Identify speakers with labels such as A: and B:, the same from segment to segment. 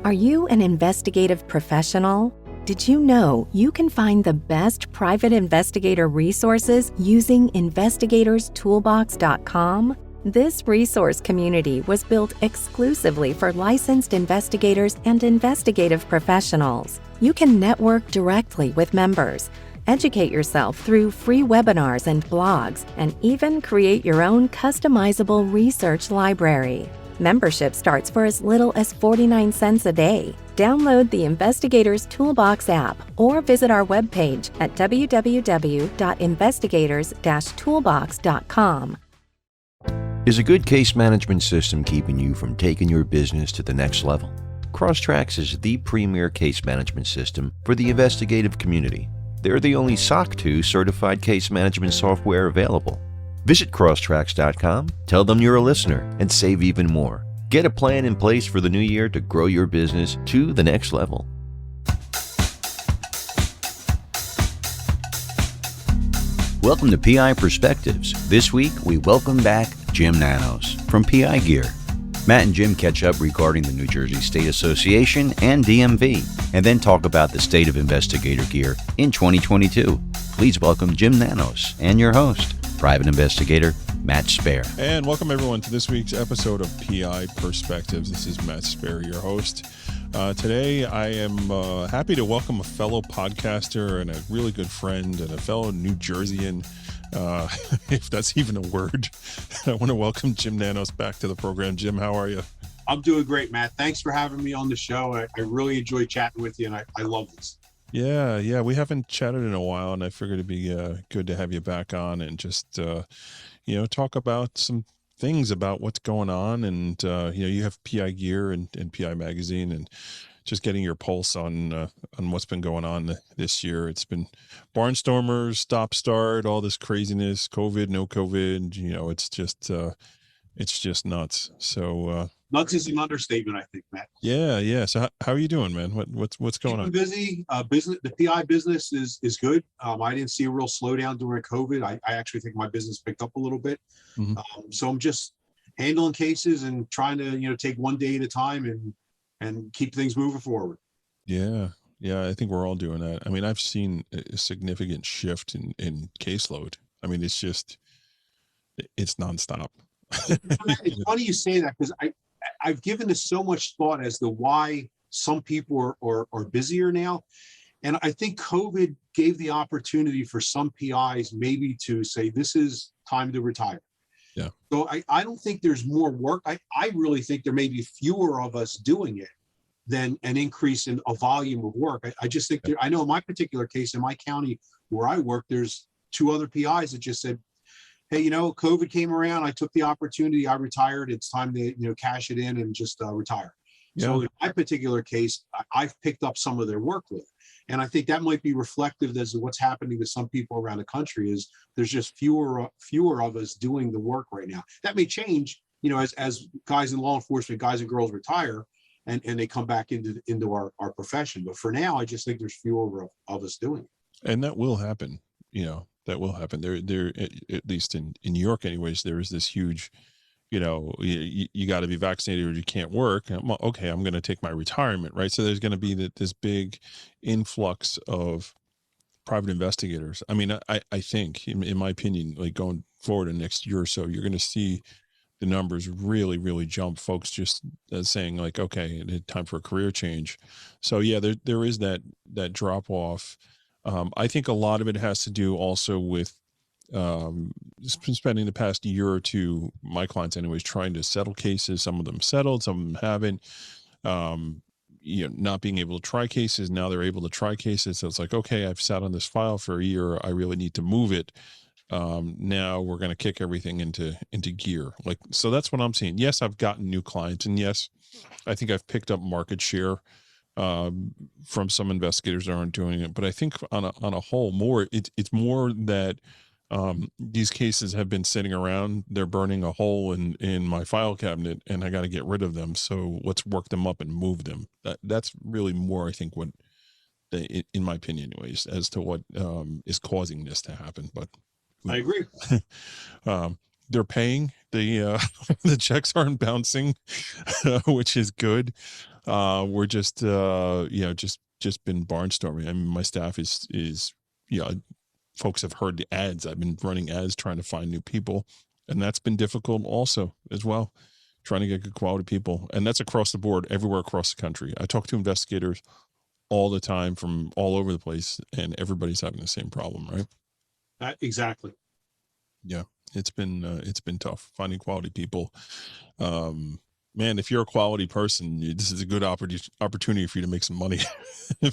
A: Are you an investigative professional? Did you know you can find the best private investigator resources using investigatorstoolbox.com? This resource community was built exclusively for licensed investigators and investigative professionals. You can network directly with members, educate yourself through free webinars and blogs, and even create your own customizable research library. Membership starts for as little as 49 cents a day. Download the Investigator's Toolbox app or visit our webpage at www.investigators-toolbox.com.
B: Is a good case management system keeping you from taking your business to the next level? Crosstracks is the premier case management system for the investigative community. They're the only SOC 2 certified case management software available. Visit crosstracks.com, tell them you're a listener, and save even more. Get a plan in place for the new year to grow your business to the next level.
C: Welcome to PI Perspectives. This week, we welcome back Jim Nanos from PI Gear. Matt and Jim catch up regarding the New Jersey State Association and DMV, and then talk about the state of investigator gear in 2022. Please welcome Jim Nanos and your host, private investigator Matt Spaier.
D: And welcome everyone to this week's episode of PI Perspectives. This is Matt Spaier, your host. Today I am happy to welcome a fellow podcaster and a really good friend and a fellow New Jerseyan, if that's even a word. I want to welcome Jim Nanos back to the program. Jim, how are you?
E: I'm doing great, Matt. Thanks for having me on the show. I really enjoy chatting with you, and I love this.
D: Yeah. We haven't chatted in a while, and I figured it'd be good to have you back on and just, talk about some things about what's going on. And, you have PI Gear and PI Magazine, and just getting your pulse on what's been going on this year. It's been barnstormers, stop-start, all this craziness, COVID, no COVID. It's just nuts. So
E: nuts is an understatement, I think, Matt.
D: Yeah. So how are you doing, man? What's going on?
E: Busy. The PI business is good. I didn't see a real slowdown during COVID. I actually think my business picked up a little bit.
D: Mm-hmm.
E: So I'm just handling cases and trying to take one day at a time and keep things moving forward.
D: Yeah. I think we're all doing that. I mean, I've seen a significant shift in caseload. I mean, it's nonstop.
E: It's funny you say that, because I've given this so much thought as to why some people are busier now. And I think COVID gave the opportunity for some PIs maybe to say, this is time to retire.
D: Yeah.
E: So I don't think there's more work. I really think there may be fewer of us doing it than an increase in a volume of work. I just think I know in my particular case, in my county where I work, there's 2 other PIs that just said, hey, COVID came around. I took the opportunity. I retired. It's time to, cash it in and just retire.
D: Yeah.
E: So in my particular case, I've picked up some of their workload. And I think that might be reflective as to what's happening to some people around the country. Is there's just fewer of us doing the work right now. That may change, as guys in law enforcement, guys and girls retire and they come back into our profession. But for now, I just think there's fewer of us doing it.
D: And that will happen, that will happen. There, at least in New York anyways, there is this huge, you got to be vaccinated or you can't work. Okay, I'm going to take my retirement, right? So there's going to be this big influx of private investigators. I mean, I think, in my opinion, like going forward in the next year or so, you're going to see the numbers really, really jump. Folks just saying like, okay, time for a career change. So yeah, there is that drop off. I think a lot of it has to do also with spending the past year or two, my clients anyways, trying to settle cases. Some of them settled, some of them haven't. Not being able to try cases. Now they're able to try cases. So it's like, okay, I've sat on this file for a year. I really need to move it. Now we're going to kick everything into gear. Like, so that's what I'm seeing. Yes, I've gotten new clients, and yes, I think I've picked up market share from some investigators that aren't doing it. But I think on a whole, it's more that these cases have been sitting around. They're burning a hole in my file cabinet, and I got to get rid of them. So let's work them up and move them. That's really more, I think, what, in my opinion, anyways, as to what is causing this to happen. But
E: I agree.
D: They're paying. The checks aren't bouncing, which is good. We're just just been barnstorming. I mean, my staff is folks have heard the ads. I've been running ads trying to find new people, and that's been difficult also as well, trying to get good quality people. And that's across the board, everywhere across the country. I talk to investigators all the time from all over the place, and everybody's having the same problem, right?
E: Exactly.
D: Yeah, it's been tough finding quality people. Man, if you're a quality person, this is a good opportunity for you to make some money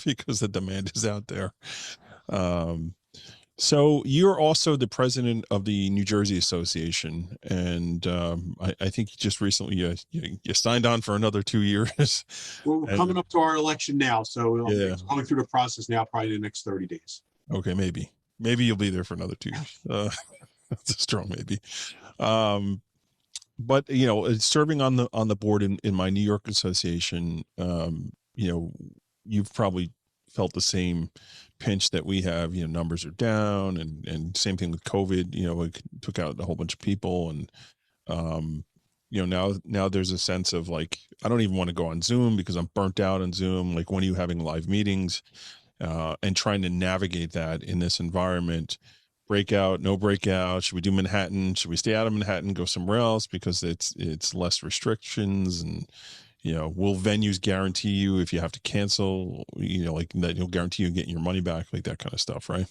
D: because the demand is out there. So you're also the president of the New Jersey Association, and I think just recently you signed on for another 2 years.
E: Well, we're coming up to our election now, so
D: Yeah.
E: it's going through the process now, probably the next 30 days.
D: Okay, maybe you'll be there for another 2 years. That's a strong maybe. But serving on the board in my New York Association, you've probably felt the same pinch that we have. Numbers are down, and same thing with COVID. It took out a whole bunch of people, and now there's a sense of like, I don't even want to go on Zoom because I'm burnt out on Zoom. Like, when are you having live meetings, and trying to navigate that in this environment? Breakout, no breakout? Should we do Manhattan? Should we stay out of Manhattan, go somewhere else because it's less restrictions? And will venues guarantee you if you have to cancel, like that, you'll guarantee you getting your money back, like that kind of stuff, right?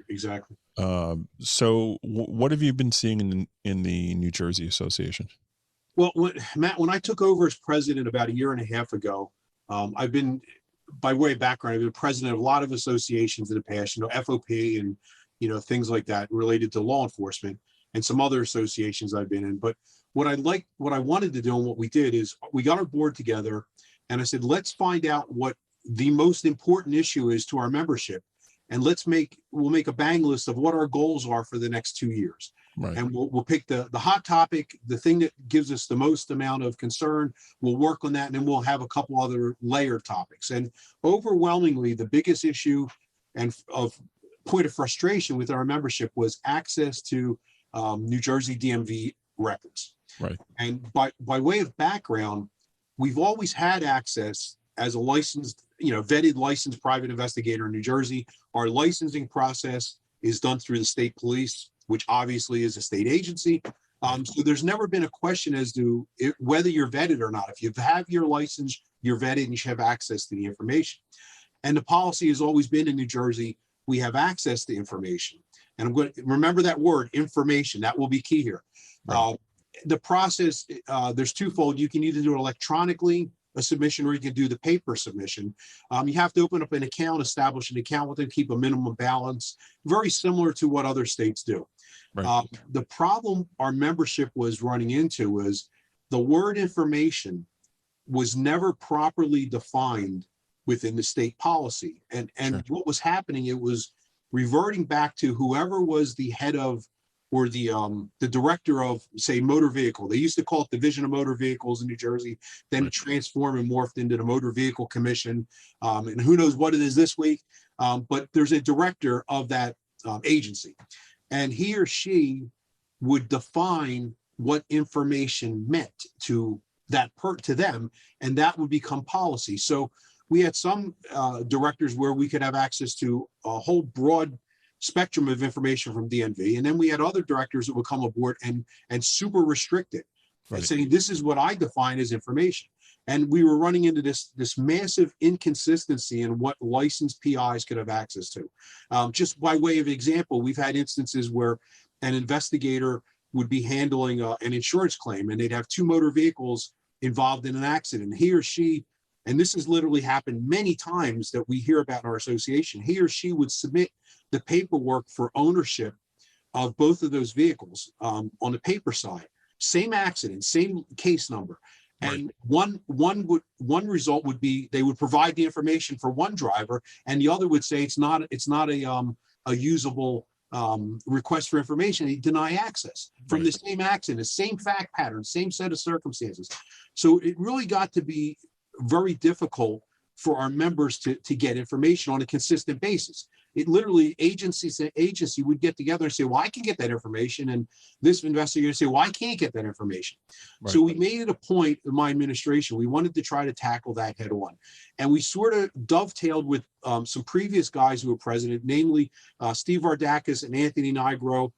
E: Exactly.
D: So what have you been seeing in the New Jersey Association?
E: Well, Matt, when I took over as president about a year and a half ago, I've been, by way of background, I've been president of a lot of associations in the past, FOP and things like that related to law enforcement, and some other associations I've been in. But what I wanted to do, and what we did, is we got our board together, and I said, let's find out what the most important issue is to our membership, and we'll make a bang list of what our goals are for the next 2 years.
D: Right.
E: And we'll pick the hot topic, the thing that gives us the most amount of concern. We'll work on that, and then we'll have a couple other layered topics. And overwhelmingly, the biggest issue and of point of frustration with our membership was access to New Jersey DMV records.
D: Right.
E: And by way of background, we've always had access as a licensed, vetted licensed private investigator in New Jersey. Our licensing process is done through the state police, which obviously is a state agency. So there's never been a question as to whether you're vetted or not. If you have your license, you're vetted and you should have access to the information. And the policy has always been in New Jersey, we have access to information. And I'm going to remember that word, information. That will be key here.
D: Right.
E: The process, there's twofold. You can either do it electronically, a submission, or you can do the paper submission. You have to open up an account, establish an account with them, keep a minimum balance, very similar to what other states do.
D: Right.
E: The problem our membership was running into was the word information was never properly defined within the state policy. And
D: Sure.
E: What was happening, it was reverting back to whoever was the head of, or the director of, say, motor vehicle. They used to call it Division of Motor Vehicles in New Jersey. Then it transformed and morphed into the Motor Vehicle Commission. And who knows what it is this week. But there's a director of that agency. And he or she would define what information meant to them, and that would become policy. So we had some directors where we could have access to a whole broad spectrum of information from DMV. And then we had other directors that would come aboard and super restrict it, and saying, this is what I define as information. And we were running into this massive inconsistency in what licensed PIs could have access to. Just by way of example, we've had instances where an investigator would be handling an insurance claim, and they'd have two motor vehicles involved in an accident. He or she, and this has literally happened many times that we hear about in our association, he or she would submit the paperwork for ownership of both of those vehicles on the paper side. Same accident, same case number. And one result would be they would provide the information for one driver, and the other would say it's not a usable request for information. They deny access from the same accident, same fact pattern, same set of circumstances. So it really got to be very difficult for our members to get information on a consistent basis. It literally, agency would get together and say, well, I can get that information. And this investigator say, well, I can't get that information. Right. So we made it a point in my administration, we wanted to try to tackle that head on. And we sort of dovetailed with some previous guys who were president, namely Steve Vardakis and Anthony Nigro.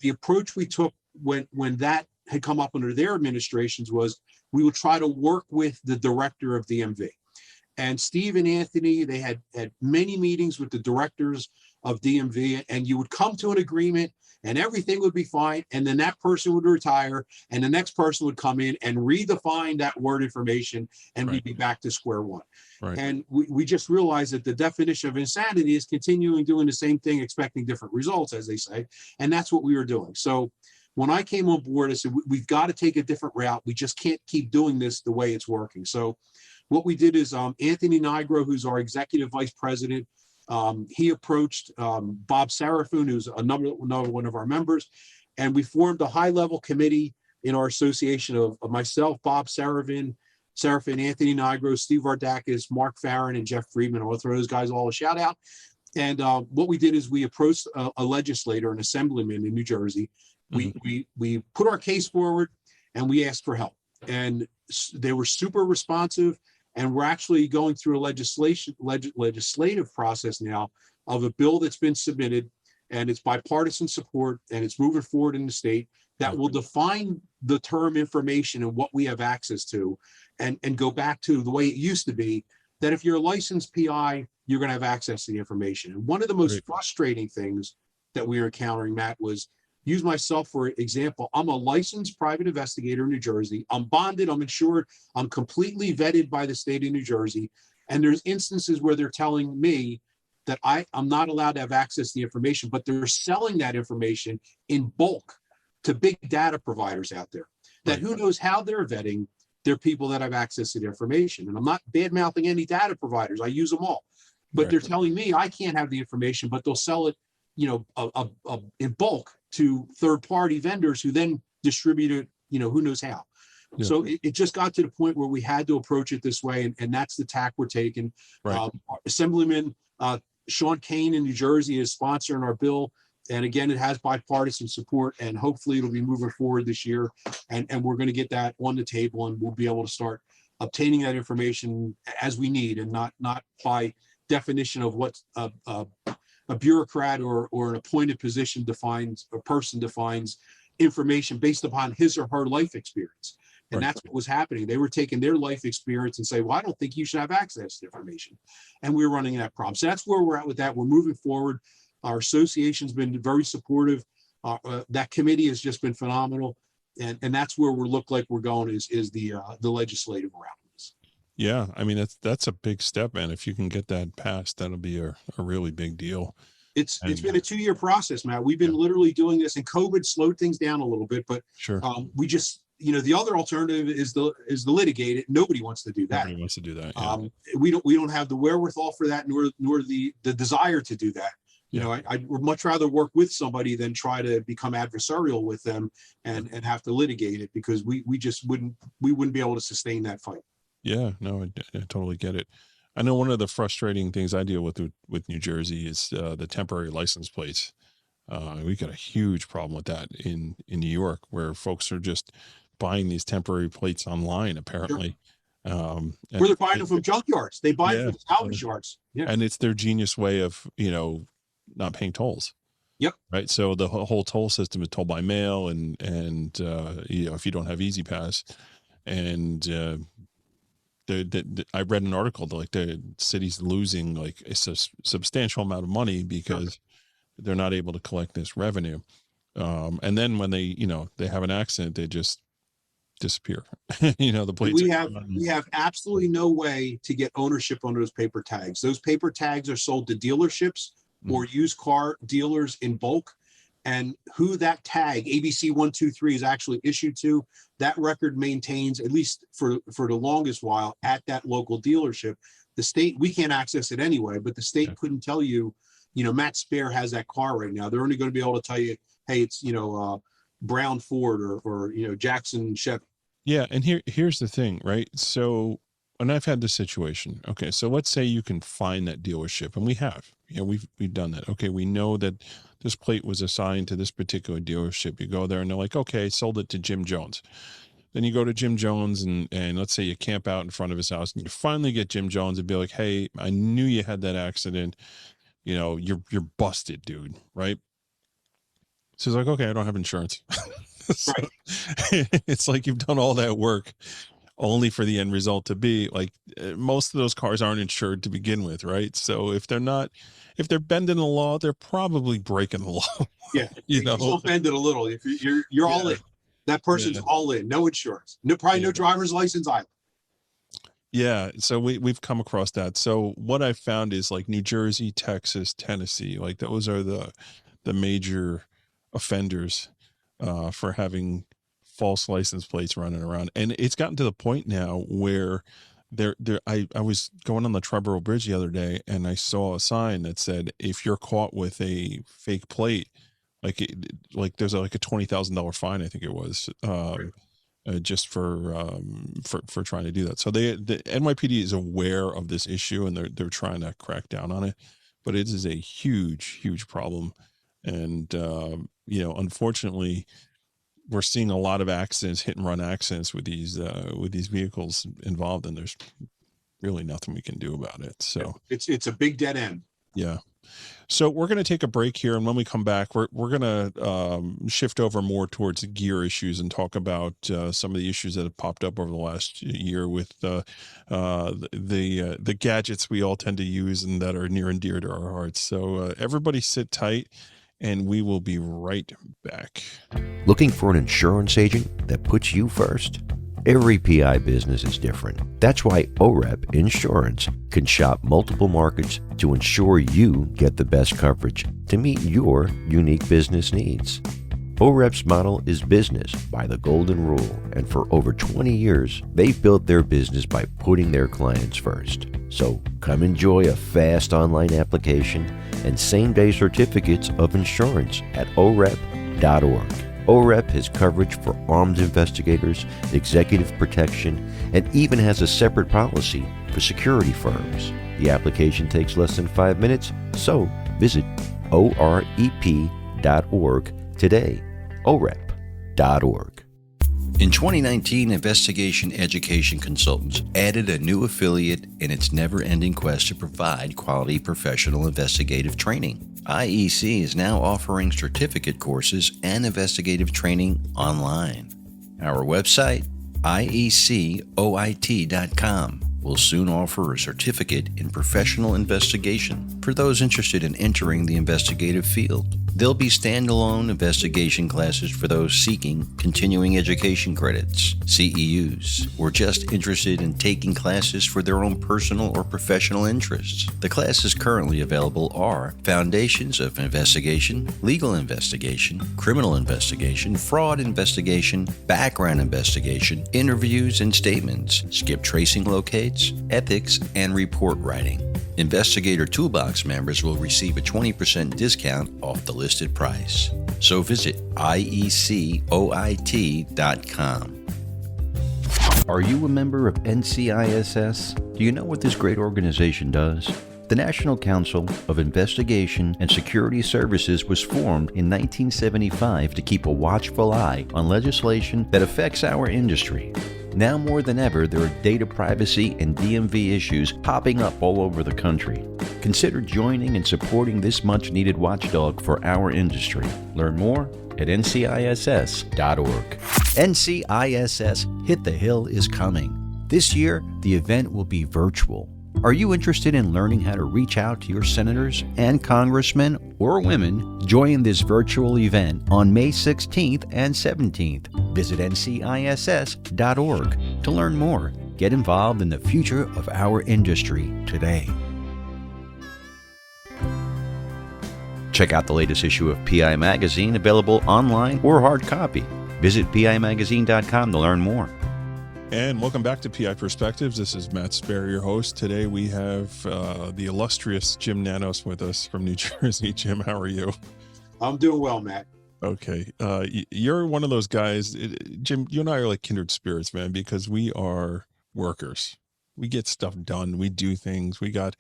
E: The approach we took when that had come up under their administrations was we would try to work with the director of DMV. And Steve and Anthony, they had many meetings with the directors of DMV, and you would come to an agreement and everything would be fine. And then that person would retire and the next person would come in and redefine that word information, and we'd be back to square one. Right. And we just realized that the definition of insanity is continuing doing the same thing, expecting different results, as they say. And that's what we were doing. So when I came on board, I said, we've got to take a different route. We just can't keep doing this the way it's working. So what we did is Anthony Nigro, who's our executive vice president, he approached Bob Serafin, who's another one of our members, and we formed a high-level committee in our association of myself, Bob Serafin, Anthony Nigro, Steve Vardakis, Mark Farron, and Jeff Friedman. I want to throw those guys all a shout out. And what we did is we approached a legislator, an assemblyman in New Jersey. We put our case forward and we asked for help. And they were super responsive. And we're actually going through a legislative process now of a bill that's been submitted, and it's bipartisan support, and it's moving forward in the state that will define the term information and what we have access to, and go back to the way it used to be, that if you're a licensed PI, you're going to have access to the information. And one of the most frustrating things that we were encountering, Matt, was, use myself for example, I'm a licensed private investigator in New Jersey. I'm bonded, I'm insured, I'm completely vetted by the state of New Jersey. And there's instances where they're telling me that I'm not allowed to have access to the information, but they're selling that information in bulk to big data providers out there that who knows how they're vetting their people that have access to the information. And I'm not bad-mouthing any data providers, I use them all. But they're telling me I can't have the information, but they'll sell it, in bulk to third-party vendors who then distribute it, who knows how. Yeah. So it just got to the point where we had to approach it this way, and that's the tack we're taking. Assemblyman Sean Kane in New Jersey is sponsoring our bill, and again, it has bipartisan support, and hopefully it'll be moving forward this year, and we're going to get that on the table, and we'll be able to start obtaining that information as we need, and not by definition of what a bureaucrat or an appointed position defines, a person defines information based upon his or her life experience. And that's what was happening. They were taking their life experience and say, well, I don't think you should have access to information. And we're running that problem. So that's where we're at with that. We're moving forward. Our association's been very supportive. That committee has just been phenomenal. And that's where we look like we're going is the legislative route.
D: Yeah, I mean, that's a big step, man. If you can get that passed, that'll be a really big deal.
E: It's been a 2-year process, Matt. We've been literally doing this, and COVID slowed things down a little bit, but we just, the other alternative is the litigate it. Nobody wants to do that.
D: Nobody wants to do that. Yeah.
E: We don't have the wherewithal for that, nor the desire to do that. I would much rather work with somebody than try to become adversarial with them and have to litigate it, because we wouldn't be able to sustain that fight.
D: Yeah, no, I totally get it. I know one of the frustrating things I deal with New Jersey is the temporary license plates. We got a huge problem with that in New York, where folks are just buying these temporary plates online, apparently.
E: Where they're buying them from junkyards. They buy them from salvage yards. Yeah. And
D: it's their genius way of, not paying tolls.
E: Yep.
D: Right. So the whole toll system is toll by mail, and if you don't have Easy Pass, and I read an article that the city's losing like a substantial amount of money because they're not able to collect this revenue. And then when they have an accident, they just disappear. The plates.
E: We have absolutely no way to get ownership on those paper tags. Those paper tags are sold to dealerships or used car dealers in bulk. And who that tag ABC 123 is actually issued to, that record maintains, at least for the longest while, at that local dealership. The state, we can't access it anyway, but the state couldn't tell you, Matt Spaier has that car right now. They're only going to be able to tell you, hey, it's Brown Ford or Jackson Chevy.
D: Yeah, and here's the thing, right? So and I've had this situation. Okay, so let's say you can find that dealership, and we have. We've done that. Okay, we know that this plate was assigned to this particular dealership. You go there, and they're like, okay, sold it to Jim Jones. Then you go to Jim Jones, and let's say you camp out in front of his house, and you finally get Jim Jones and be like, hey, I knew you had that accident. You're busted, dude, right? So he's like, okay, I don't have insurance. So, it's like you've done all that work only for the end result to be like, most of those cars aren't insured to begin with, right? So if they're bending the law, they're probably breaking the law.
E: Yeah, don't bend it a little. If you're all in, that person's all in, no insurance, no driver's license either.
D: Yeah, so we've come across that. So what I found is like New Jersey, Texas, Tennessee, like those are the major offenders for having false license plates running around. And it's gotten to the point now where I was going on the Triborough Bridge the other day, and I saw a sign that said, if you're caught with a fake plate, there's like a $20,000 fine, I think it was, just for trying to do that. So the NYPD is aware of this issue, and they're trying to crack down on it, but it is a huge problem. And unfortunately, we're seeing a lot of accidents, hit and run accidents with these vehicles involved, and there's really nothing we can do about it. So
E: it's a big dead end.
D: Yeah. So we're going to take a break here, and when we come back, we're going to shift over more towards gear issues and talk about some of the issues that have popped up over the last year with the gadgets we all tend to use and that are near and dear to our hearts. So everybody sit tight, and we will be right back.
B: Looking for an insurance agent that puts you first? Every PI business is different. That's why OREP Insurance can shop multiple markets to ensure you get the best coverage to meet your unique business needs. OREP's model is business by the golden rule, and for over 20 years, they've built their business by putting their clients first. So come enjoy a fast online application and same-day certificates of insurance at OREP.org. OREP has coverage for armed investigators, executive protection, and even has a separate policy for security firms. The application takes less than 5 minutes, so visit OREP.org today. OREP.org.
C: In 2019, Investigation Education Consultants added a new affiliate in its never-ending quest to provide quality professional investigative training. IEC is now offering certificate courses and investigative training online. Our website, IECOIT.com, will soon offer a certificate in professional investigation for those interested in entering the investigative field. There'll be standalone investigation classes for those seeking continuing education credits, CEUs, or just interested in taking classes for their own personal or professional interests. The classes currently available are Foundations of Investigation, Legal Investigation, Criminal Investigation, Fraud Investigation, Background Investigation, Interviews and Statements, Skip Tracing Locates, Ethics, and Report Writing. Investigator Toolbox members will receive a 20% discount off the listed price. So visit IECOIT.com.
B: Are you a member of NCISS? Do you know what this great organization does? The National Council of Investigation and Security Services was formed in 1975 to keep a watchful eye on legislation that affects our industry. Now more than ever, there are data privacy and DMV issues popping up all over the country. Consider joining and supporting this much-needed watchdog for our industry. Learn more at NCISS.org. NCISS Hit the Hill is coming. This year, the event will be virtual. Are you interested in learning how to reach out to your senators and congressmen or women? Join this virtual event on May 16th and 17th. Visit NCISS.org to learn more. Get involved in the future of our industry today. Check out the latest issue of PI Magazine, available online or hard copy. Visit PIMagazine.com to learn more.
D: And welcome back to PI Perspectives. This is Matt Spaier, your host. Today we have the illustrious Jim Nanos with us from New Jersey. Jim, how are you?
E: I'm doing well, Matt.
D: Okay. You're one of those guys, Jim, you and I are like kindred spirits, man, because we are workers. we get stuff done. We do things. We got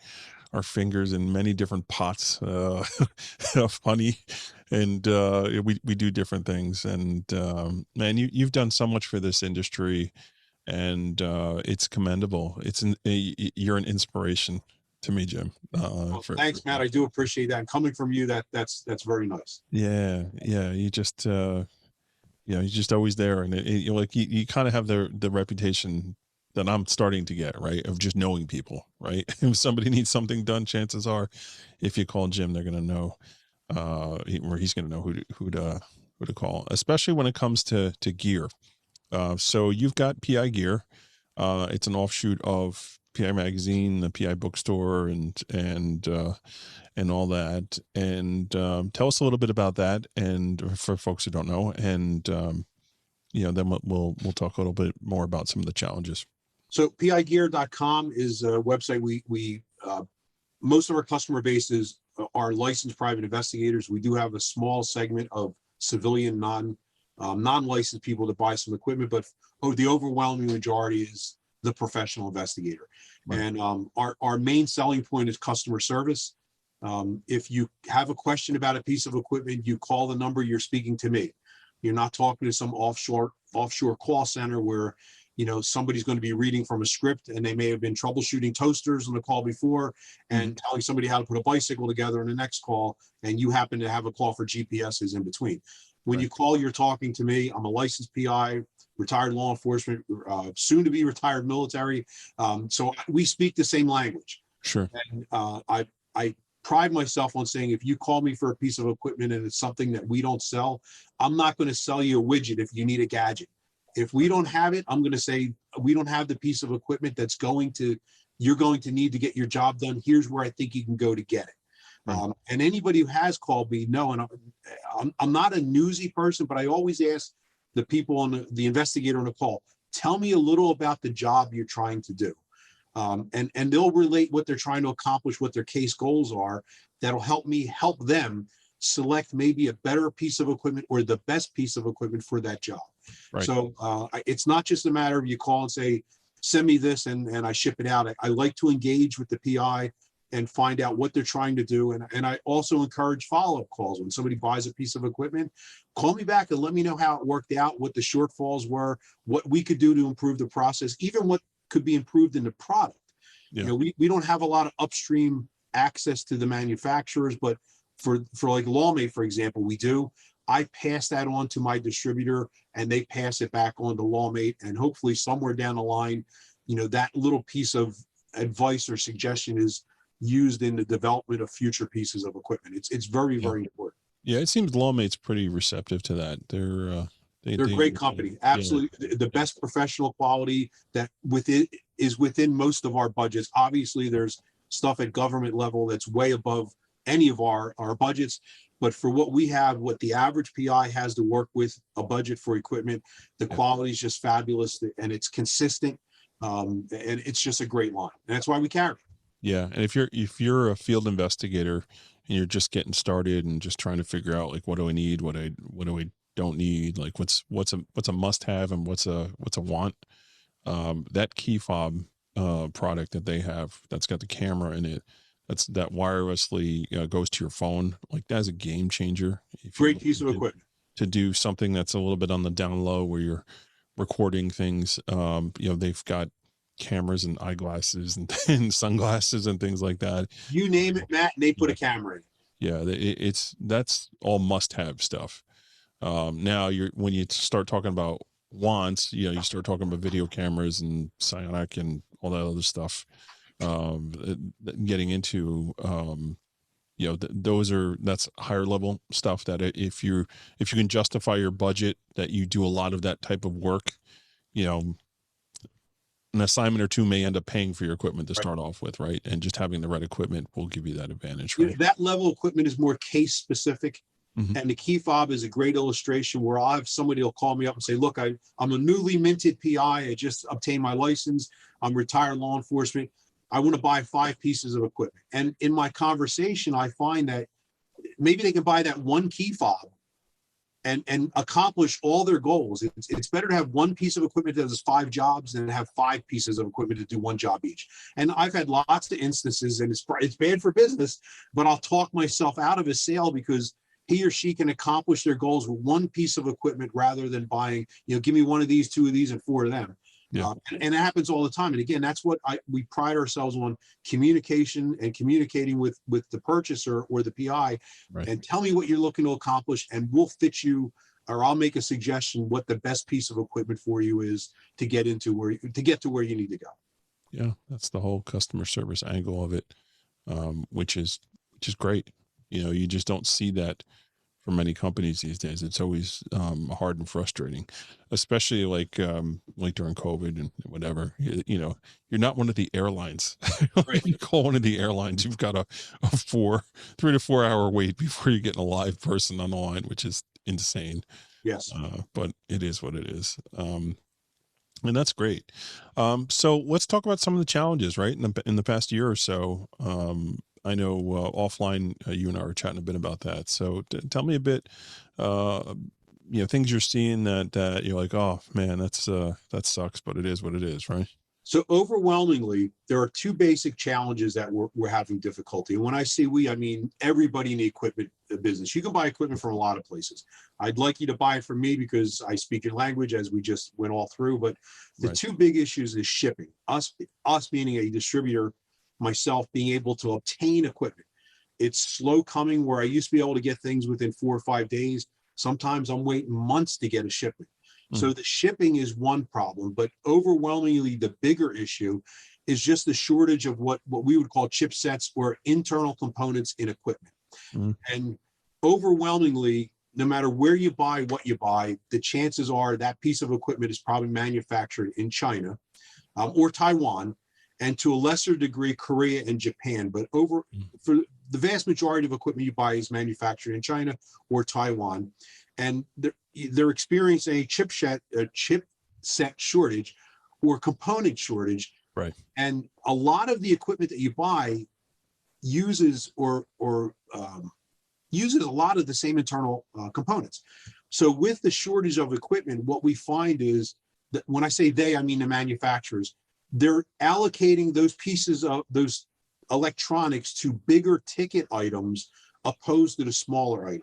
D: our fingers in many different pots of honey, and we do different things. And man, you've done so much for this industry, and it's commendable. You're an inspiration to me, Jim.
E: Well, thanks, Matt. I do appreciate that. And coming from you, that's very nice.
D: Yeah, yeah. You're just always there, and you kind of have the reputation that I'm starting to get, right, of just knowing people, right? If somebody needs something done, chances are, if you call Jim, they're gonna know, or he's gonna know who to call, especially when it comes to gear. So you've got PI Gear. It's an offshoot of PI Magazine, the PI bookstore, and all that. And tell us a little bit about that, and for folks who don't know, and then we'll talk a little bit more about some of the challenges.
E: So pigear.com is a website. We most of our customer base are licensed private investigators. We do have a small segment of civilian non-licensed people that buy some equipment, but the overwhelming majority is the professional investigator. Right. And our main selling point is customer service. If you have a question about a piece of equipment, you call the number, you're speaking to me. You're not talking to some offshore call center where somebody's going to be reading from a script, and they may have been troubleshooting toasters on the call before and telling somebody how to put a bicycle together in the next call, and you happen to have a call for GPSs in between. When you call, you're talking to me. I'm a licensed PI, retired law enforcement, soon to be retired military. So we speak the same language.
D: Sure.
E: And I pride myself on saying, if you call me for a piece of equipment and it's something that we don't sell, I'm not going to sell you a widget if you need a gadget. If we don't have it, I'm going to say, we don't have the piece of equipment you're going to need to get your job done. Here's where I think you can go to get it. Right. And anybody who has called me, and I'm not a newsy person, but I always ask the people on the investigator on the call, tell me a little about the job you're trying to do. And they'll relate what they're trying to accomplish, what their case goals are. That'll help me help them select maybe a better piece of equipment or the best piece of equipment for that job. Right. So it's not just a matter of you call and say, send me this and I ship it out. I like to engage with the PI and find out what they're trying to do. And I also encourage follow-up calls. When somebody buys a piece of equipment, call me back and let me know how it worked out, what the shortfalls were, what we could do to improve the process, even what could be improved in the product. Yeah. We don't have a lot of upstream access to the manufacturers, but for like Lawmate, for example, we do. I pass that on to my distributor and they pass it back on to Lawmate, and hopefully somewhere down the line, that little piece of advice or suggestion is used in the development of future pieces of equipment. It's very, very important. Yeah,
D: it seems Lawmate's pretty receptive to that. They're
E: a great company. Absolutely. The best professional quality that is within most of our budgets. Obviously, there's stuff at government level that's way above any of our budgets. But for what we have, what the average PI has to work with, a budget for equipment, the quality is just fabulous, and it's consistent. And it's just a great line. And that's why we carry it.
D: Yeah. And if you're a field investigator and you're just getting started and just trying to figure out, like, what do I need, what do I don't need, like what's a must have and what's a want, that key fob product that they have that's got the camera in it, that wirelessly goes to your phone, like that's a game changer.
E: Great piece of equipment
D: to do something that's a little bit on the down low where you're recording things. They've got cameras and eyeglasses and sunglasses and things like that.
E: You name it, Matt, and they put a camera in.
D: Yeah, that's all must-have stuff. Now when you start talking about wants, you start talking about video cameras and psionic and all that other stuff. Getting into that's higher level stuff that if you can justify your budget, that you do a lot of that type of work, an assignment or two may end up paying for your equipment to start off with, right? And just having the right equipment will give you that advantage, right?
E: That level of equipment is more case specific. Mm-hmm. And the key fob is a great illustration where I'll have somebody will call me up and say, look, I'm a newly minted PI. I just obtained my license. I'm retired law enforcement. I want to buy 5 pieces of equipment. And in my conversation, I find that maybe they can buy that one key fob and accomplish all their goals. It's better to have one piece of equipment that does 5 jobs than to have 5 pieces of equipment to do 1 job each. And I've had lots of instances, and it's bad for business, but I'll talk myself out of a sale because he or she can accomplish their goals with 1 piece of equipment rather than buying, give me 1 of these, 2 of these, and 4 of them.
D: Yeah.
E: And it happens all the time. And again, that's what we pride ourselves on: communication and communicating with the purchaser or the PI,
D: Right.
E: and tell me what you're looking to accomplish, and we'll fit you, or I'll make a suggestion what the best piece of equipment for you is to get to where you need to go.
D: Yeah, that's the whole customer service angle of it, which is great. You just don't see that for many companies these days. It's always hard and frustrating, especially like during COVID and whatever. You're not one of the airlines.
E: Right.
D: You call one of the airlines, you've got a 3 to 4 hour wait before you get a live person on the line, which is insane.
E: Yes.
D: But it is what it is. And that's great. So let's talk about some of the challenges, right? In the past year or so. I know offline, you and I were chatting a bit about that. So tell me a bit, things you're seeing that you're like, oh man, that sucks, but it is what it is, right?
E: So overwhelmingly, there are 2 basic challenges that we're having difficulty. And when I say we, I mean everybody in the equipment business. You can buy equipment from a lot of places. I'd like you to buy it from me because I speak your language, as we just went all through. But the
D: Right.
E: 2 big issues is shipping. Us being a distributor, myself being able to obtain equipment. It's slow coming, where I used to be able to get things within 4 or 5 days. Sometimes I'm waiting months to get a shipment. So the shipping is one problem, but overwhelmingly the bigger issue is just the shortage of what we would call chipsets or internal components in equipment. And overwhelmingly, no matter where you buy, what you buy, the chances are that piece of equipment is probably manufactured in China or Taiwan, and to a lesser degree, Korea and Japan. But for the vast majority of equipment you buy is manufactured in China or Taiwan. And they're experiencing a chipset shortage or component shortage.
D: Right.
E: And a lot of the equipment that you buy uses uses a lot of the same internal components. So with the shortage of equipment, what we find is that, when I say they, I mean the manufacturers, they're allocating those pieces of those electronics to bigger ticket items opposed to the smaller item.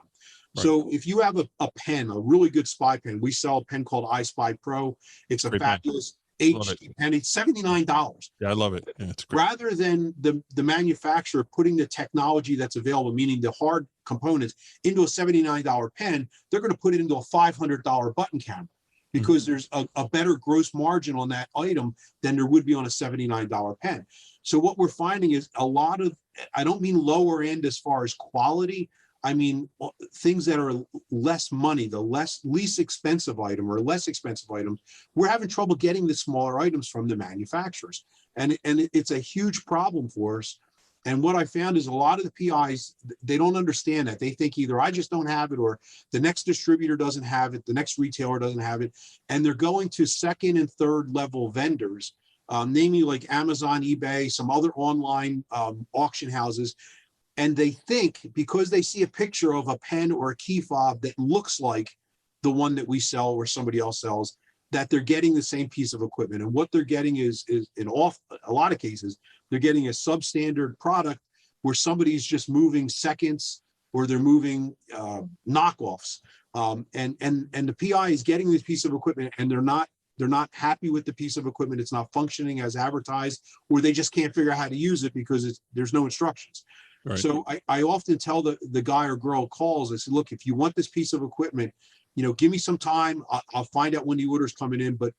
E: Right. So if you have a pen, a really good spy pen, we sell a pen called iSpy Pro. It's a fabulous HD pen. It's $79.
D: Yeah, I love it. Yeah, it's great.
E: Rather than the manufacturer putting the technology that's available, meaning the hard components, into a $79 pen, they're going to put it into a $500 button camera, because there's a better gross margin on that item than there would be on a $79 pen. So what we're finding is a lot of, I don't mean lower end as far as quality, I mean things that are less money, the least expensive item or less expensive items, we're having trouble getting the smaller items from the manufacturers. And it's a huge problem for us. And what I found is a lot of the PIs, they don't understand that. They think either I just don't have it, or the next distributor doesn't have it, the next retailer doesn't have it. And they're going to second and third level vendors, namely like Amazon, eBay, some other online auction houses. And they think, because they see a picture of a pen or a key fob that looks like the one that we sell or somebody else sells, that they're getting the same piece of equipment. And what they're getting is in a lot of cases, they're getting a substandard product where somebody's just moving seconds, or they're moving knockoffs. And the PI is getting this piece of equipment, and they're not happy with the piece of equipment. It's not functioning as advertised, or they just can't figure out how to use it because there's no instructions. Right. So I often tell the guy or girl calls, I say, look, if you want this piece of equipment, give me some time. I'll find out when the order's coming in, but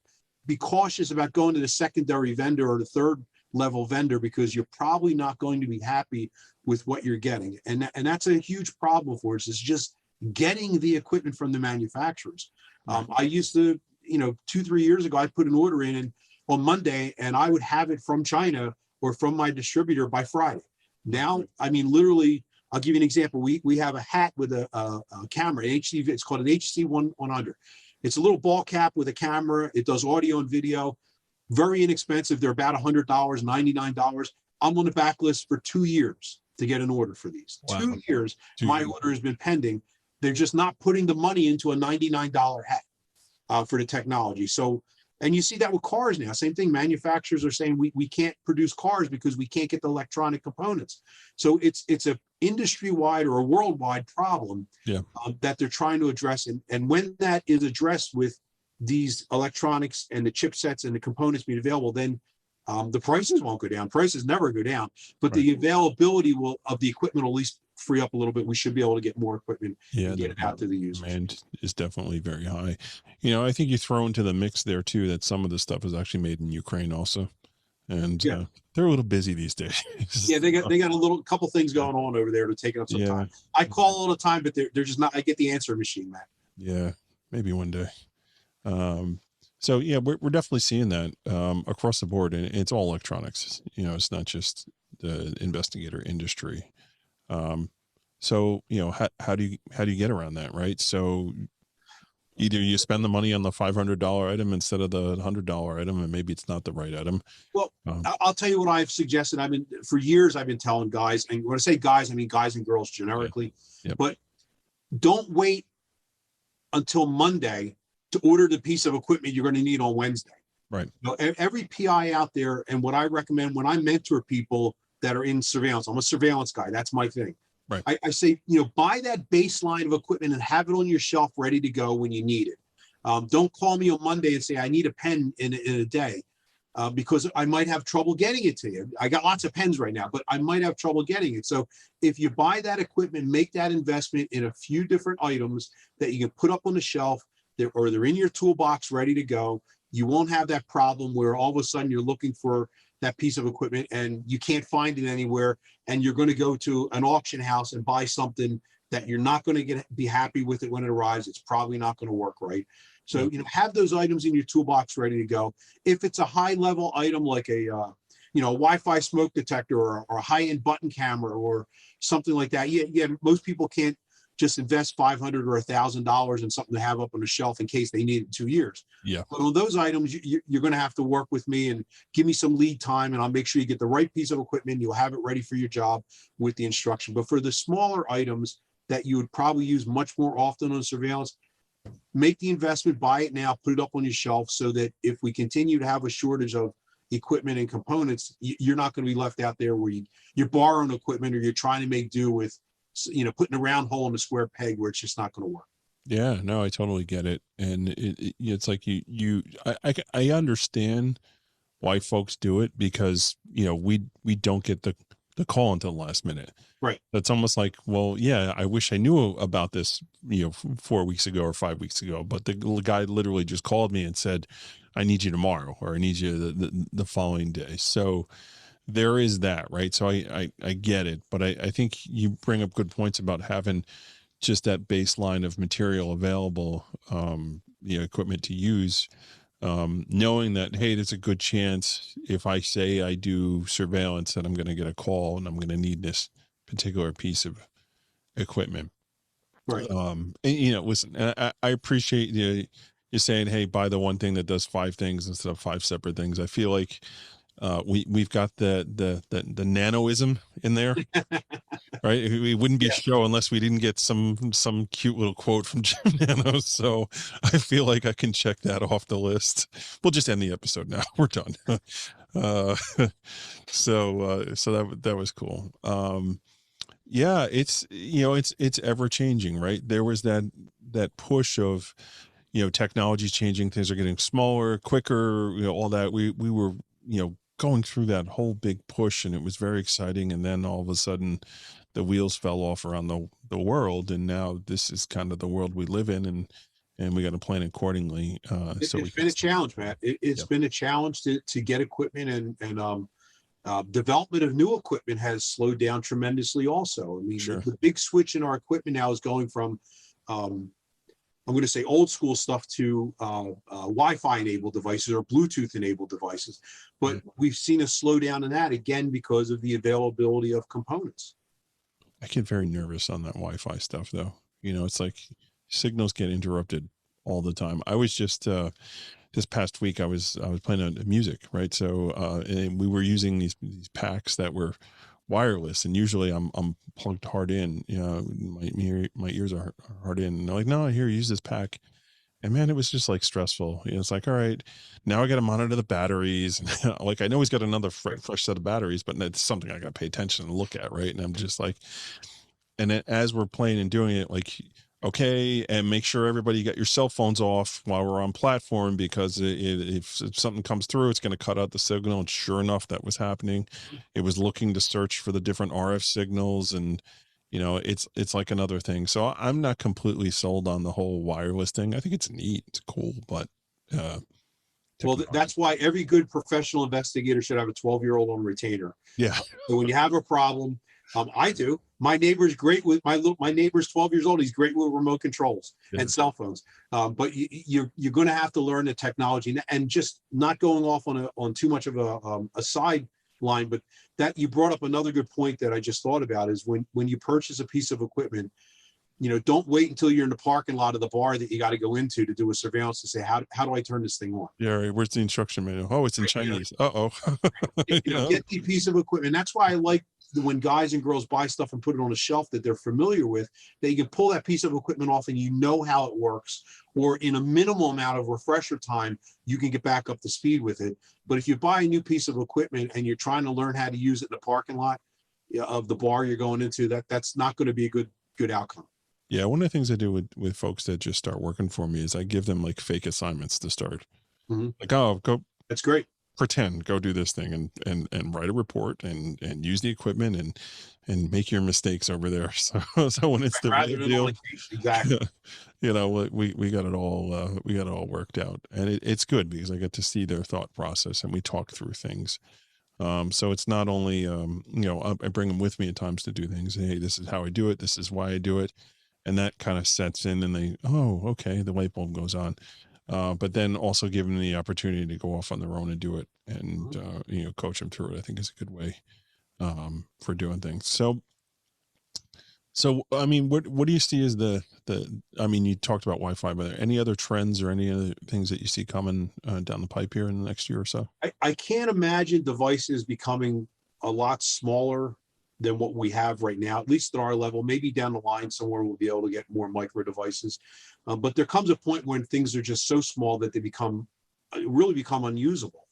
E: be cautious about going to the secondary vendor or the third level vendor, because you're probably not going to be happy with what you're getting. And that's a huge problem for us, is just getting the equipment from the manufacturers. I used to, 2-3 years ago, I put an order in on Monday, and I would have it from China or from my distributor by Friday. Now, I mean, literally, I'll give you an example. We have a hat with a camera, it's called an HC 100. It's a little ball cap with a camera. It does audio and video. Very inexpensive. They're about $100, $99. I'm on the backlist for 2 years to get an order for these. Wow. 2 years, my order has been pending. they're just not putting the money into a $99 hat for the technology. So, and you see that with cars now. Same thing. Manufacturers are saying we can't produce cars because we can't get the electronic components. So it's a industry-wide or a worldwide problem that they're trying to address. And when that is addressed with these electronics and the chipsets and the components being available, then the prices won't go down. Prices never go down, but the availability of the equipment will at least free up a little bit. We should be able to get more equipment and get it out to the users.
D: Demand is definitely very high. You know, I think you throw into the mix there too that some of the stuff is actually made in Ukraine also, and they're a little busy these days.
E: Yeah, they got a couple things going on over there to take up some time. I call all the time, but they're just not. I get the answer machine, Matt.
D: Yeah, maybe one day. So yeah, we're definitely seeing that across the board, and it's all electronics. You know, it's not just the investigator industry. So you know, how do you get around that, right? So either you spend the money on the $500 item instead of the $100 item, and maybe it's not the right item.
E: Well, I'll tell you what I've suggested. For years I've been telling guys, and when I say guys, I mean guys and girls generically, but don't wait until Monday to order the piece of equipment you're going to need on Wednesday.
D: Right.
E: You know, every PI out there, and what I recommend when I mentor people that are in surveillance, I'm a surveillance guy. That's my thing.
D: Right.
E: I say, you know, buy that baseline of equipment and have it on your shelf ready to go when you need it. Don't call me on Monday and say, I need a pen in a day, because I might have trouble getting it to you. I got lots of pens right now, but I might have trouble getting it. So if you buy that equipment, make that investment in a few different items that you can put up on the shelf, or they're in your toolbox ready to go. You won't have that problem where all of a sudden you're looking for that piece of equipment and you can't find it anywhere, and you're going to go to an auction house and buy something that you're not going to be happy with it when it arrives. It's probably not going to work right. So, you know, have those items in your toolbox ready to go. If it's a high level item like a Wi-Fi smoke detector or a high-end button camera or something like that, most people can't just invest $500 or $1,000 in something to have up on the shelf in case they need it in 2 years.
D: Yeah.
E: But on those items, you're going to have to work with me and give me some lead time, and I'll make sure you get the right piece of equipment. You'll have it ready for your job with the instruction. But for the smaller items that you would probably use much more often on surveillance, make the investment, buy it now, put it up on your shelf, so that if we continue to have a shortage of equipment and components, you're not going to be left out there where you're borrowing equipment or you're trying to make do with, you know, putting a round hole in a square peg where it's just not going to work.
D: Yeah, no, I totally get it. And it's like I understand why folks do it, because, you know, we don't get the call until the last minute.
E: Right.
D: That's almost like, well, yeah, I wish I knew about this, you know, 4 weeks ago or 5 weeks ago, but the guy literally just called me and said, I need you tomorrow, or I need you the following day. So there is that, right? So I get it, but I think you bring up good points about having just that baseline of material available, you know, equipment to use, knowing that, hey, there's a good chance if I say I do surveillance that I'm going to get a call and I'm going to need this particular piece of equipment.
E: Right.
D: And, you know, listen, I appreciate you saying, hey, buy the one thing that does 5 things instead of 5 separate things. I feel like we've got the nanoism in there, right? It wouldn't be a show unless we didn't get some cute little quote from Jim Nanos. So I feel like I can check that off the list. We'll just end the episode now. We're done. So that was cool. Yeah, it's, you know, it's ever changing, right? There was that push of, you know, technology's changing, things are getting smaller, quicker, you know, all that. We were, you know, going through that whole big push, and it was very exciting. And then all of a sudden the wheels fell off around the world. And now this is kind of the world we live in, and we got to plan accordingly.
E: It's been a challenge, Matt. It's been a challenge to get equipment, and development of new equipment has slowed down tremendously also. I mean,
D: Sure.
E: the big switch in our equipment now is going from, I'm going to say old school stuff to Wi-Fi enabled devices or Bluetooth enabled devices. But we've seen a slowdown in that again because of the availability of components.
D: I get very nervous on that Wi-Fi stuff though. You know, it's like signals get interrupted all the time. I was just, this past week, I was playing music, right? So, and we were using these packs that were wireless, and usually I'm plugged hard in. You know, my ears are hard in, and they're like, no, here, use this pack. And man, it was just like stressful. You know, it's like, all right, now I got to monitor the batteries. Like, I know he's got another fresh set of batteries, but it's something I got to pay attention and look at, right? And I'm just like, and then as we're playing and doing it, like, okay, and make sure everybody got your cell phones off while we're on platform, because if something comes through, it's going to cut out the signal. And sure enough, that was happening. It was looking to search for the different RF signals, and you know, it's like another thing. So I'm not completely sold on the whole wireless thing. I think it's neat, it's cool, but
E: well, that's why every good professional investigator should have a 12-year-old on retainer.
D: Yeah.
E: So when you have a problem, I do. My neighbor's great with my neighbor's 12 years old. He's great with remote controls and cell phones. But you're going to have to learn the technology, and just not going off on too much of a side line. But that you brought up another good point that I just thought about is when you purchase a piece of equipment, you know, don't wait until you're in the parking lot of the bar that you got to go into to do a surveillance to say, how do I turn this thing on?
D: Yeah, right. Where's the instruction manual? Oh, it's in Chinese. Uh-oh.
E: You know, get the piece of equipment. That's why I like when guys and girls buy stuff and put it on a shelf that they're familiar with, that you can pull that piece of equipment off and you know how it works, or in a minimal amount of refresher time, you can get back up to speed with it. But if you buy a new piece of equipment and you're trying to learn how to use it in the parking lot of the bar you're going into, that's not going to be a good outcome.
D: Yeah, one of the things I do with folks that just start working for me is I give them like fake assignments to start.
E: Mm-hmm.
D: Like, oh, go.
E: That's great.
D: Pretend, go do this thing and write a report and use the equipment and make your mistakes over there. So when it's the real deal,
E: exactly.
D: You know, we got it all worked out, and it's good because I get to see their thought process and we talk through things. So it's not only, you know, I bring them with me at times to do things. Hey, this is how I do it. This is why I do it. And that kind of sets in, and they, oh, okay, the light bulb goes on. But then also give them the opportunity to go off on their own and do it, and you know, coach them through it. I think is a good way for doing things. So I mean, what do you see as the I mean, you talked about Wi-Fi, but are there any other trends or any other things that you see coming down the pipe here in the next year or so?
E: I can't imagine devices becoming a lot smaller than what we have right now, at least at our level. Maybe down the line somewhere we'll be able to get more micro devices. But there comes a point when things are just so small that they really become unusable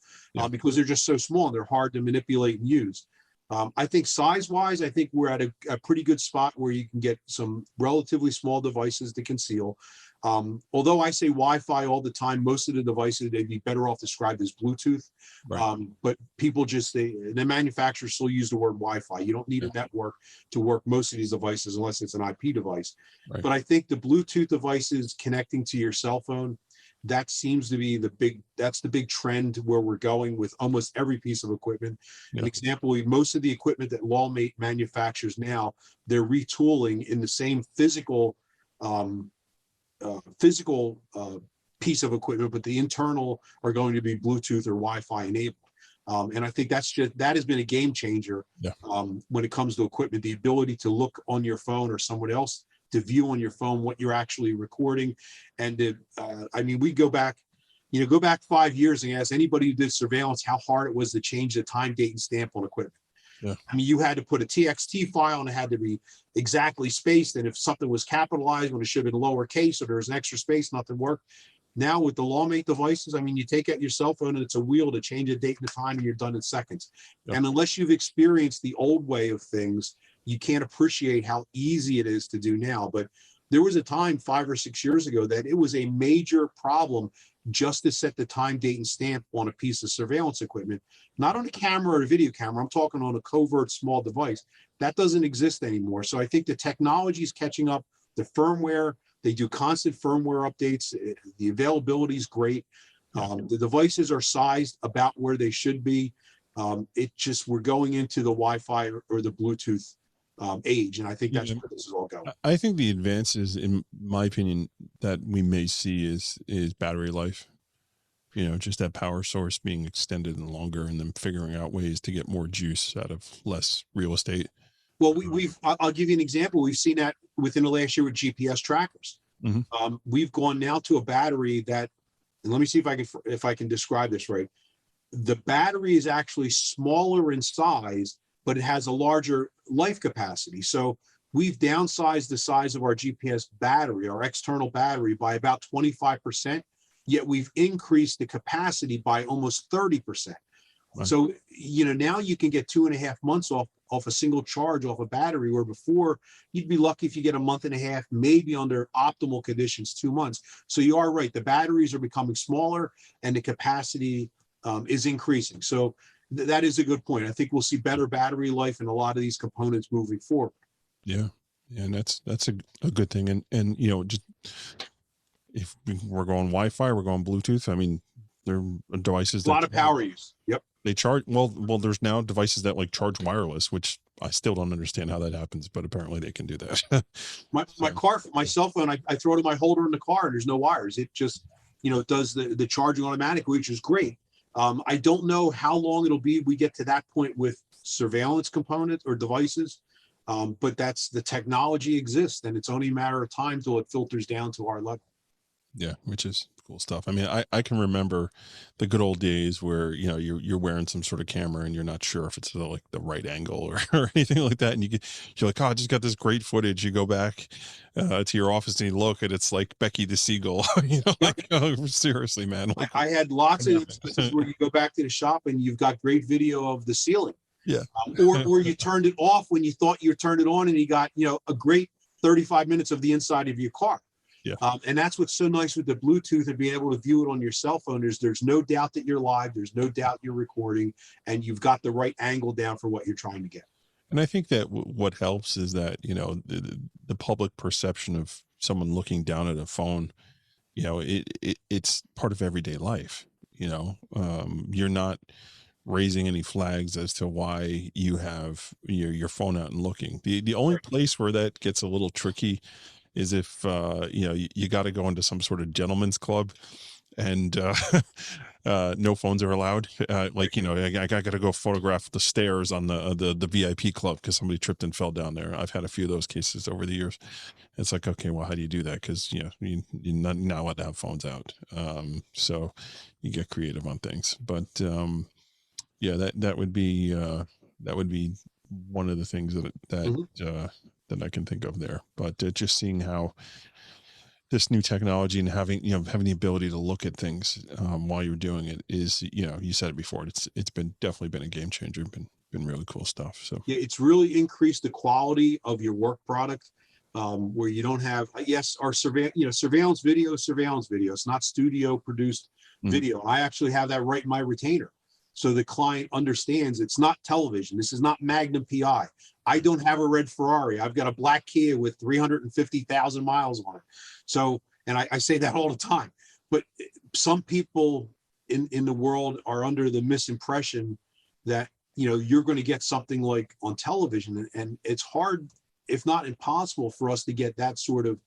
E: because they're just so small and they're hard to manipulate and use. I think size-wise, I think we're at a pretty good spot where you can get some relatively small devices to conceal. Although I say Wi-Fi all the time, most of the devices, they'd be better off described as Bluetooth. Right. But people the manufacturers still use the word Wi-Fi. You don't need a network to work most of these devices unless it's an IP device. Right. But I think the Bluetooth devices connecting to your cell phone, that seems to be the big trend where we're going with almost every piece of equipment. Yeah. An example, most of the equipment that Lawmate manufactures now, they're retooling in the same physical piece of equipment, but the internal are going to be Bluetooth or Wi-Fi enabled. And I think that has been a game changer when it comes to equipment, the ability to look on your phone or someone else to view on your phone what you're actually recording. And I mean, we go back 5 years and ask anybody who did surveillance how hard it was to change the time, date, and stamp on equipment. Yeah. I mean, you had to put a TXT file and it had to be exactly spaced. And if something was capitalized when it should have been lowercase or there was an extra space, nothing worked. Now with the Lawmate devices, I mean, you take out your cell phone and it's a wheel to change a date and a time and you're done in seconds. Yep. And unless you've experienced the old way of things, you can't appreciate how easy it is to do now. But there was a time 5 or 6 years ago that it was a major problem just to set the time, date, and stamp on a piece of surveillance equipment, not on a camera or a video camera. I'm talking on a covert small device. That doesn't exist anymore. So I think the technology is catching up. The firmware, they do constant firmware updates. The availability is great. The devices are sized about where they should be. We're going into the Wi-Fi or the Bluetooth age, and I think that's where this is all going.
D: I think the advances, in my opinion, that we may see is battery life. You know, just that power source being extended and longer, and then figuring out ways to get more juice out of less real estate.
E: Well, I'll give you an example. We've seen that within the last year with GPS trackers. Mm-hmm. We've gone now to a battery that, and let me see if I can describe this right. The battery is actually smaller in size but it has a larger life capacity. So we've downsized the size of our GPS battery, our external battery, by about 25%, yet we've increased the capacity by almost 30%.
D: Right.
E: So, now you can get 2.5 months off a single charge off a battery, where before you'd be lucky if you get a month and a half, maybe under optimal conditions, 2 months. So you are right. The batteries are becoming smaller and the capacity is increasing. So that is a good point. I think we'll see better battery life in a lot of these components moving forward.
D: Yeah. And that's a good thing. And just if we're going Wi-Fi, we're going Bluetooth. I mean, there are devices
E: A lot of power use. Yep.
D: They charge. Well, there's now devices that like charge wireless, which I still don't understand how that happens, but apparently they can do that.
E: My cell phone, I throw it in my holder in the car and there's no wires. It just, it does the charging automatically, which is great. I don't know how long it'll be we get to that point with surveillance components or devices. But that's the technology exists, and it's only a matter of time till it filters down to our level.
D: Yeah, which is cool stuff. I mean, I can remember the good old days where, you're wearing some sort of camera and you're not sure if it's like the right angle or anything like that. And you're like, oh, I just got this great footage. You go back to your office and you look and it's like Becky the Seagull, like, oh, seriously, man. Like,
E: I had lots of instances where you go back to the shop and you've got great video of the ceiling.
D: Yeah.
E: Or you turned it off when you thought you turned it on and you got, a great 35 minutes of the inside of your car.
D: Yeah.
E: And that's what's so nice with the Bluetooth and being able to view it on your cell phone is there's no doubt that you're live. There's no doubt you're recording and you've got the right angle down for what you're trying to get.
D: And I think that what helps is that, the public perception of someone looking down at a phone, it's part of everyday life. You're not raising any flags as to why you have your phone out and looking. The only place where that gets a little tricky is if you got to go into some sort of gentleman's club and no phones are allowed. I got to go photograph the stairs on the VIP club because somebody tripped and fell down there. I've had a few of those cases over the years. It's like, okay, well, how do you do that? Because you're not allowed to have phones out. So you get creative on things, but yeah, that would be one of the things that I can think of there. But just seeing how this new technology and having the ability to look at things while you're doing it is, you said it before, it's definitely been a game changer. Been really cool stuff. So
E: yeah, it's really increased the quality of your work product. Where you don't have, our surveillance video. It's not studio produced video. I actually have that right in my retainer. So the client understands it's not television. This is not Magnum PI. I don't have a red Ferrari. I've got a black Kia with 350,000 miles on it. So, and I say that all the time, but some people in the world are under the misimpression that, you're going to get something like on television, and it's hard, if not impossible, for us to get that sort of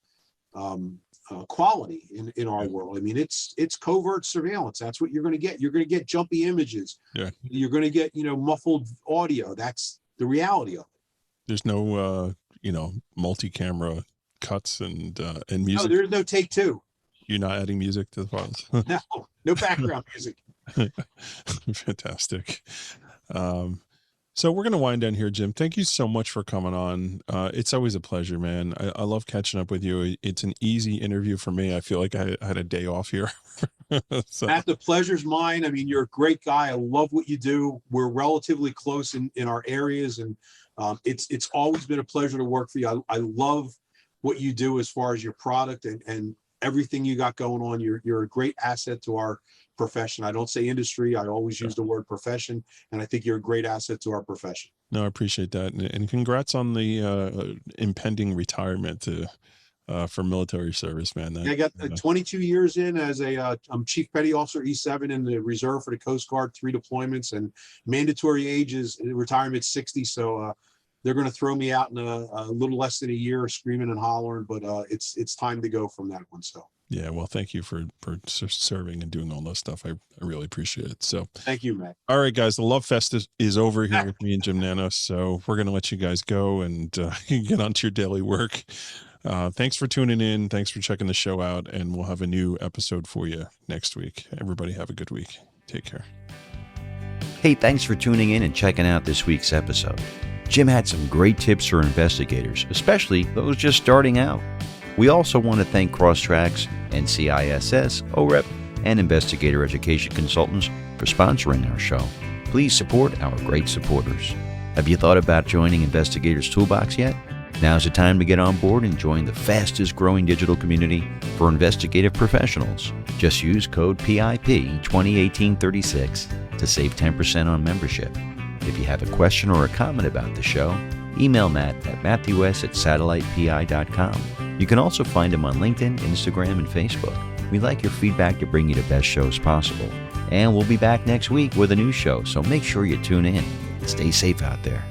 E: quality in our world. I mean, it's covert surveillance. That's what you're going to get. You're going to get jumpy images.
D: Yeah.
E: You're going to get, muffled audio. That's the reality of it.
D: There's no, multi-camera cuts and music.
E: No, there's no take two.
D: You're not adding music to the files.
E: No background music.
D: Fantastic. So we're going to wind down here, Jim. Thank you so much for coming on. It's always a pleasure, man. I love catching up with you. It's an easy interview for me. I feel like I had a day off here. So.
E: Matt, the pleasure's mine. I mean, you're a great guy. I love what you do. We're relatively close in our areas, and it's always been a pleasure to work for you. I love what you do as far as your product and everything you got going on. You're a great asset to our profession. I don't say industry. I always use the word profession, and I think you're a great asset to our profession.
D: No, I appreciate that. And congrats on the impending retirement for military service, man.
E: I got 22 years in as I'm Chief Petty Officer E7 in the reserve for the Coast Guard, 3 deployments, and mandatory age is retirement 60. So they're going to throw me out in a little less than a year, screaming and hollering, but it's time to go from that one. So.
D: Yeah, well, thank you for serving and doing all this stuff. I really appreciate it. So
E: thank you, Matt.
D: All right, guys, the Love Fest is over here with me and Jim Nanos. So we're going to let you guys go and get on to your daily work. Thanks for tuning in. Thanks for checking the show out. And we'll have a new episode for you next week. Everybody have a good week. Take care.
C: Hey, thanks for tuning in and checking out this week's episode. Jim had some great tips for investigators, especially those just starting out. We also want to thank Crosstracks, NCISS, OREP, and Investigator Education Consultants for sponsoring our show. Please support our great supporters. Have you thought about joining Investigators Toolbox yet? Now's the time to get on board and join the fastest growing digital community for investigative professionals. Just use code PIP 201836 to save 10% on membership. If you have a question or a comment about the show, email Matt at matthews@satellitepi.com. You can also find him on LinkedIn, Instagram, and Facebook. We'd like your feedback to bring you the best shows possible. And we'll be back next week with a new show, so make sure you tune in. Stay safe out there.